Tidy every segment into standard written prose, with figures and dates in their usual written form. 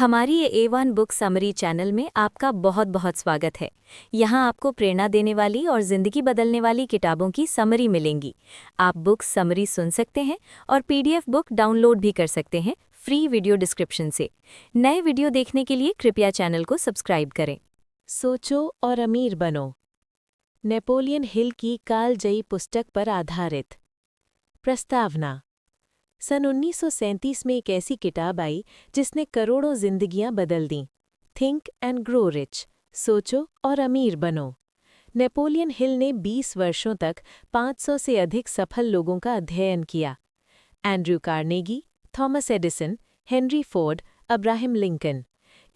हमारी ये A1 book summary channel में आपका बहुत बहुत स्वागत है। यहाँ आपको प्रेरणा देने वाली और ज़िंदगी बदलने वाली किताबों की समरी मिलेंगी। आप बुक समरी सुन सकते हैं और PDF बुक डाउनलोड भी कर सकते हैं फ्री वीडियो डिस्क्रिप्शन से। नए वीडियो देखने के लिए कृपया चैनल को सब्सक्राइब करें। सोचो और अमीर बनो। नेपोलियन हिल की कालजयी पुस्तक पर आधारित। प्रस्तावना। सन 1937 में एक ऐसी किताब आई जिसने करोड़ों जिंदगियां बदल दीं। थिंक एंड ग्रो रिच, सोचो और अमीर बनो। नेपोलियन हिल ने 20 वर्षों तक 500 से अधिक सफल लोगों का अध्ययन किया। Andrew Carnegie, Thomas Edison, Henry Ford, Abraham Lincoln.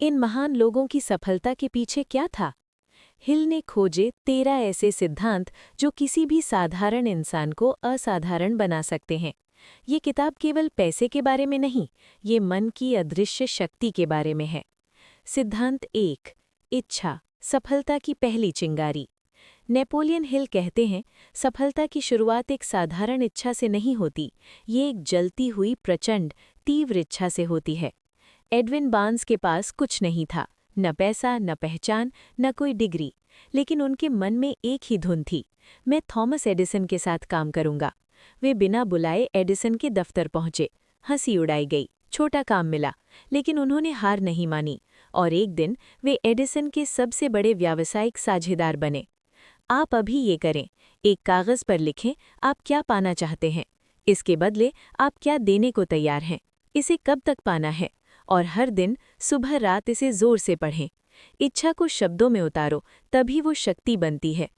इन महान लोगों की सफलता के पीछे क्या था? हिल ने खोजे 13 ऐसे सिद्धांत जो किसी भी साधारण इंसान को असाधारण बना सकते हैं। ये किताब केवल पैसे के बारे में नहीं, ये मन की अदृश्य शक्ति के बारे में है। सिद्धांत 1, इच्छा, सफलता की पहली चिंगारी। नेपोलियन हिल कहते हैं, सफलता की शुरुआत एक साधारण इच्छा से नहीं होती, ये एक जलती हुई प्रचंड, तीव्र इच्छा से होती है। एडविन बार्न्स के पास कुछ नहीं था, न पैसा, न पहचान, न कोई डिग्री, लेकिन उनके मन में एक ही धुन थी, मैं थॉमस एडिसन के साथ काम करूंगा। वे बिना बुलाए एडिसन के दफ्तर पहुंचे। हंसी उड़ाई गई, छोटा काम मिला, लेकिन उन्होंने हार नहीं मानी और एक दिन वे एडिसन के सबसे बड़े व्यावसायिक साझेदार बने। आप अभी ये करें, एक कागज पर लिखें आप क्या पाना चाहते हैं, इसके बदले आप क्या देने को तैयार हैं, इसे कब तक पाना है, और हर दिन सुबह रात इसे जोर से पढ़ें। इच्छा को शब्दों में उतारो, तभी वो शक्ति बनती है।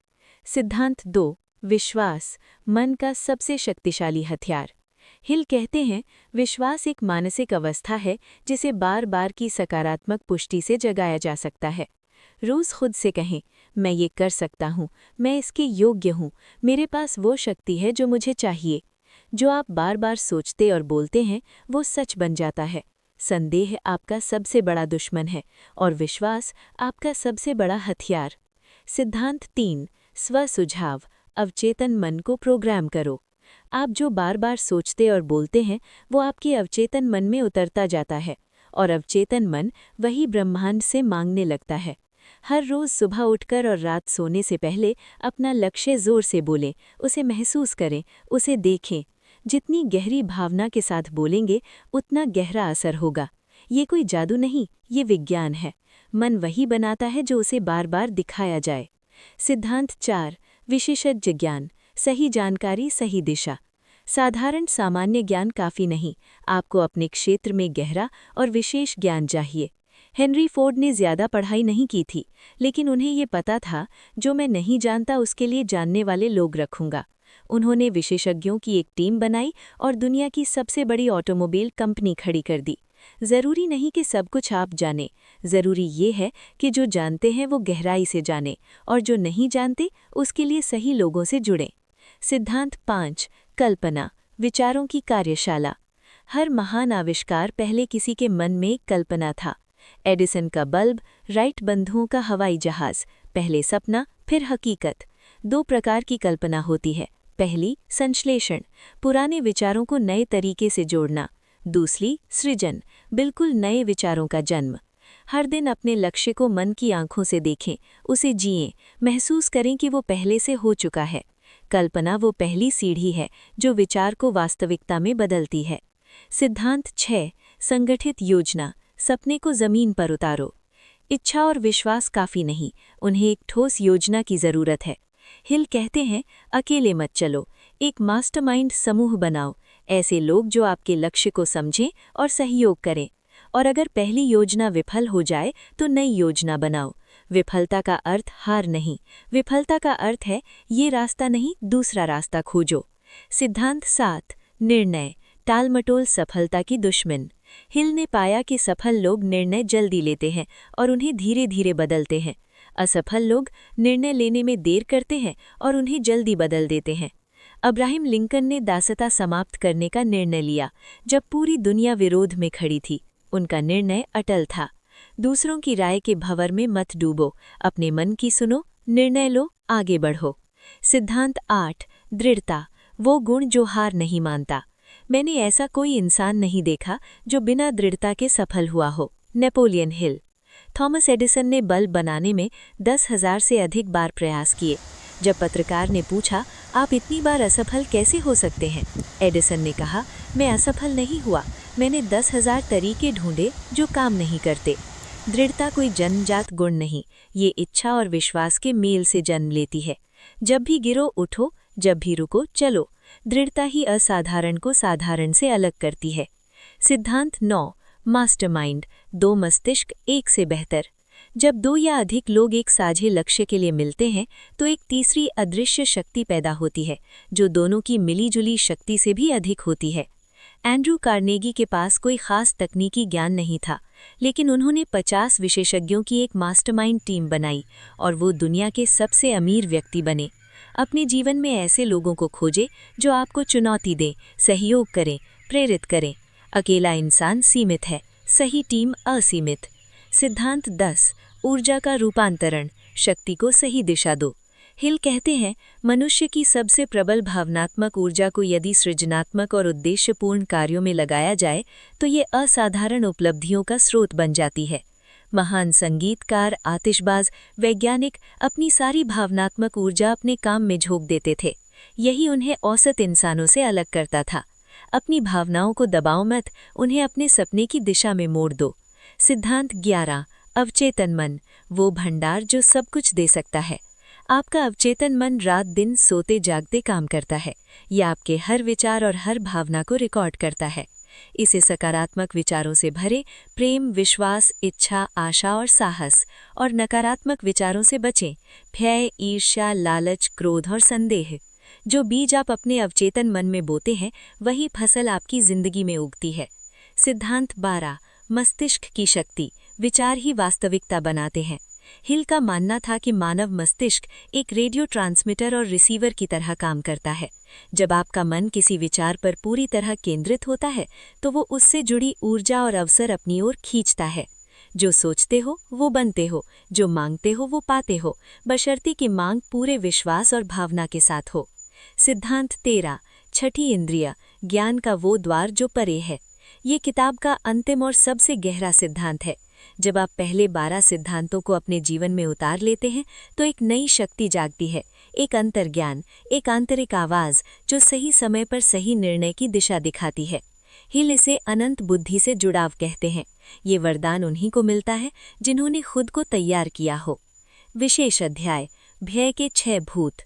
सिद्धांत 2, विश्वास, मन का सबसे शक्तिशाली हथियार। हिल कहते हैं, विश्वास एक मानसिक अवस्था है जिसे बार बार की सकारात्मक पुष्टि से जगाया जा सकता है। रोज़ खुद से कहें, मैं ये कर सकता हूँ, मैं इसके योग्य हूँ, मेरे पास वो शक्ति है जो मुझे चाहिए। जो आप बार बार सोचते और बोलते हैं वो सच बन जाता है। संदेह आपका सबसे बड़ा दुश्मन है और विश्वास आपका सबसे बड़ा हथियार। सिद्धांत 3, स्व-सुझाव, अवचेतन मन को प्रोग्राम करो। आप जो बार बार सोचते और बोलते हैं वो आपके अवचेतन मन में उतरता जाता है और अवचेतन मन वही ब्रह्मांड से मांगने लगता है। हर रोज़ सुबह उठकर और रात सोने से पहले अपना लक्ष्य जोर से बोलें, उसे महसूस करें, उसे देखें। जितनी गहरी भावना के साथ बोलेंगे उतना गहरा असर होगा। ये कोई जादू नहीं, ये विज्ञान है। मन वही बनाता है जो उसे बार बार दिखाया जाए। सिद्धांत 4, विशेषज्ञ ज्ञान, सही जानकारी, सही दिशा। साधारण सामान्य ज्ञान काफ़ी नहीं, आपको अपने क्षेत्र में गहरा और विशेष ज्ञान चाहिए। हेनरी फोर्ड ने ज़्यादा पढ़ाई नहीं की थी, लेकिन उन्हें ये पता था, जो मैं नहीं जानता उसके लिए जानने वाले लोग रखूंगा। उन्होंने विशेषज्ञों की एक टीम बनाई और दुनिया की सबसे बड़ी ऑटोमोबाइल कंपनी खड़ी कर दी। ज़रूरी नहीं कि सब कुछ आप जानें, ज़रूरी ये है कि जो जानते हैं वो गहराई से जानें और जो नहीं जानते उसके लिए सही लोगों से जुड़ें। सिद्धांत 5, कल्पना, विचारों की कार्यशाला। हर महान आविष्कार पहले किसी के मन में एक कल्पना था। एडिसन का बल्ब, राइट बंधुओं का हवाई जहाज़, पहले सपना फिर हकीकत। 2 प्रकार की कल्पना होती है, पहली संश्लेषण, पुराने विचारों को नए तरीके से जोड़ना। दूसरी सृजन, बिल्कुल नए विचारों का जन्म। हर दिन अपने लक्ष्य को मन की आंखों से देखें, उसे जिएं, महसूस करें कि वो पहले से हो चुका है। कल्पना वो पहली सीढ़ी है जो विचार को वास्तविकता में बदलती है। सिद्धांत 6, संगठित योजना, सपने को ज़मीन पर उतारो। इच्छा और विश्वास काफ़ी नहीं, उन्हें एक ठोस योजना की ज़रूरत है। हिल कहते हैं, अकेले मत चलो, एक मास्टरमाइंड समूह बनाओ, ऐसे लोग जो आपके लक्ष्य को समझें और सहयोग करें। और अगर पहली योजना विफल हो जाए तो नई योजना बनाओ। विफलता का अर्थ हार नहीं, विफलता का अर्थ है ये रास्ता नहीं, दूसरा रास्ता खोजो। सिद्धांत 7, निर्णय, टालमटोल सफलता की दुश्मन। हिल ने पाया कि सफल लोग निर्णय जल्दी लेते हैं और उन्हें धीरे धीरे बदलते हैं। असफल लोग निर्णय लेने में देर करते हैं और उन्हें जल्दी बदल देते हैं। अब्राहम लिंकन ने दासता समाप्त करने का निर्णय लिया जब पूरी दुनिया विरोध में खड़ी थी। उनका निर्णय अटल था। दूसरों की राय के भंवर में मत डूबो, अपने मन की सुनो, निर्णय लो, आगे बढ़ो। सिद्धांत 8, दृढ़ता, वो गुण जो हार नहीं मानता। मैंने ऐसा कोई इंसान नहीं देखा जो बिना दृढ़ता के सफल हुआ हो। Napoleon Hill. थॉमस एडिसन ने बल्ब बनाने में 10,000 से अधिक बार प्रयास किए। जब पत्रकार ने पूछा, आप इतनी बार असफल कैसे हो सकते हैं, एडिसन ने कहा, मैं असफल नहीं हुआ, मैंने 10,000 तरीके ढूंढे जो काम नहीं करते। दृढ़ता कोई जन्मजात गुण नहीं, ये इच्छा और विश्वास के मेल से जन्म लेती है। जब भी गिरो उठो, जब भी रुको चलो। दृढ़ता ही असाधारण को साधारण से अलग करती है। सिद्धांत 9, मास्टरमाइंड, दो मस्तिष्क एक से बेहतर। जब दो या अधिक लोग एक साझे लक्ष्य के लिए मिलते हैं तो एक तीसरी अदृश्य शक्ति पैदा होती है, जो दोनों की मिलीजुली शक्ति से भी अधिक होती है। एंड्रू कार्नेगी के पास कोई खास तकनीकी ज्ञान नहीं था, लेकिन उन्होंने 50 विशेषज्ञों की एक मास्टरमाइंड टीम बनाई और वो दुनिया के सबसे अमीर व्यक्ति बने। अपने जीवन में ऐसे लोगों को खोजें जो आपको चुनौती दें, सहयोग करें, प्रेरित करें। अकेला इंसान सीमित है, सही टीम असीमित। सिद्धांत 10, ऊर्जा का रूपांतरण, शक्ति को सही दिशा दो। हिल कहते हैं, मनुष्य की सबसे प्रबल भावनात्मक ऊर्जा को यदि सृजनात्मक और उद्देश्यपूर्ण कार्यों में लगाया जाए तो ये असाधारण उपलब्धियों का स्रोत बन जाती है। महान संगीतकार, आतिशबाज, वैज्ञानिक अपनी सारी भावनात्मक ऊर्जा अपने काम में झोंक देते थे। यही उन्हें औसत इंसानों से अलग करता था। अपनी भावनाओं को दबाओ मत, उन्हें अपने सपने की दिशा में मोड़ दो। सिद्धांत 11, अवचेतन मन, वो भंडार जो सब कुछ दे सकता है। आपका अवचेतन मन रात दिन सोते जागते काम करता है। यह आपके हर विचार और हर भावना को रिकॉर्ड करता है। इसे सकारात्मक विचारों से भरे, प्रेम, विश्वास, इच्छा, आशा और साहस, और नकारात्मक विचारों से बचें, भय, ईर्ष्या, लालच, क्रोध और संदेह। जो बीज आप अपने अवचेतन मन में बोते हैं वही फसल आपकी जिंदगी में उगती है। सिद्धांत 12, मस्तिष्क की शक्ति, विचार ही वास्तविकता बनाते हैं। हिल का मानना था कि मानव मस्तिष्क एक रेडियो ट्रांसमीटर और रिसीवर की तरह काम करता है। जब आपका मन किसी विचार पर पूरी तरह केंद्रित होता है तो वो उससे जुड़ी ऊर्जा और अवसर अपनी ओर खींचता है। जो सोचते हो वो बनते हो, जो मांगते हो वो पाते हो, बशर्ते कि मांग पूरे विश्वास और भावना के साथ हो। सिद्धांत 13, छठी इंद्रिय, ज्ञान का वो द्वार जो परे है। ये किताब का अंतिम और सबसे गहरा सिद्धांत है। जब आप पहले 12 सिद्धांतों को अपने जीवन में उतार लेते हैं तो एक नई शक्ति जागती है, एक अंतर्ज्ञान, एक आंतरिक आवाज़ जो सही समय पर सही निर्णय की दिशा दिखाती है। हिल इसे अनंत बुद्धि से जुड़ाव कहते हैं। ये वरदान उन्हीं को मिलता है जिन्होंने खुद को तैयार किया हो। विशेष अध्याय, भय के 6 भूत।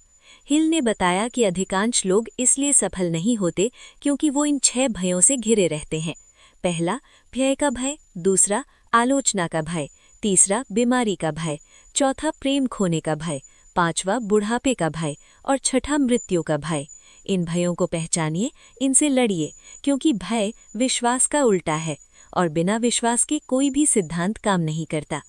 हिल ने बताया कि अधिकांश लोग इसलिए सफल नहीं होते क्योंकि वो इन 6 भयों से घिरे रहते हैं। पहला, भय का भय। दूसरा, आलोचना का भय। तीसरा, बीमारी का भय। चौथा, प्रेम खोने का भय। पांचवा, बुढ़ापे का भय। और छठा, मृत्यु का भय। इन भयों को पहचानिए, इनसे लड़िए, क्योंकि भय विश्वास का उल्टा है और बिना विश्वास के कोई भी सिद्धांत काम नहीं करता।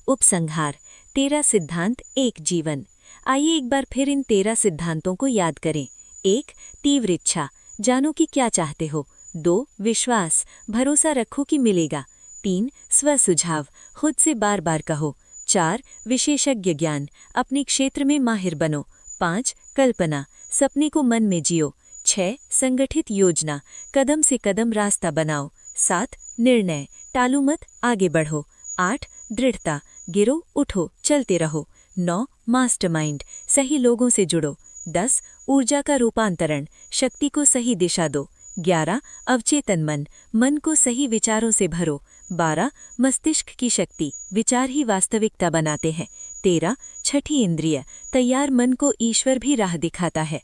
उपसंहार, 13 सिद्धांत, एक जीवन। आइए एक बार फिर इन 13 सिद्धांतों को याद करें। 1, तीव्र इच्छा, जानो कि क्या चाहते हो। 2, विश्वास, भरोसा रखो कि मिलेगा। 3, स्वसुझाव, खुद से बार बार कहो। 4, विशेषज्ञ ज्ञान, अपने क्षेत्र में माहिर बनो। 5, कल्पना, सपने को मन में जियो। 6, संगठित योजना, कदम से कदम रास्ता बनाओ। 7, निर्णय, टालू मत, आगे बढ़ो। 8, दृढ़ता, गिरो उठो चलते रहो। 9, मास्टरमाइंड, सही लोगों से जुड़ो। 10, ऊर्जा का रूपांतरण, शक्ति को सही दिशा दो। 11, अवचेतन मन, मन को सही विचारों से भरो। 12, मस्तिष्क की शक्ति, विचार ही वास्तविकता बनाते हैं। 13, छठी इंद्रिय, तैयार मन को ईश्वर भी राह दिखाता है।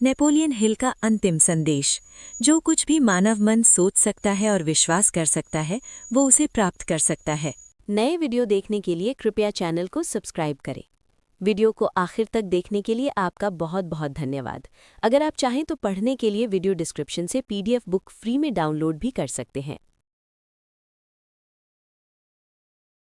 नेपोलियन हिल का अंतिम संदेश, जो कुछ भी मानव मन सोच सकता है और विश्वास कर सकता है वो उसे प्राप्त कर सकता है। नए वीडियो देखने के लिए कृपया चैनल को सब्सक्राइब करें। वीडियो को आखिर तक देखने के लिए आपका बहुत बहुत धन्यवाद। अगर आप चाहें तो पढ़ने के लिए वीडियो डिस्क्रिप्शन से PDF बुक फ्री में डाउनलोड भी कर सकते हैं।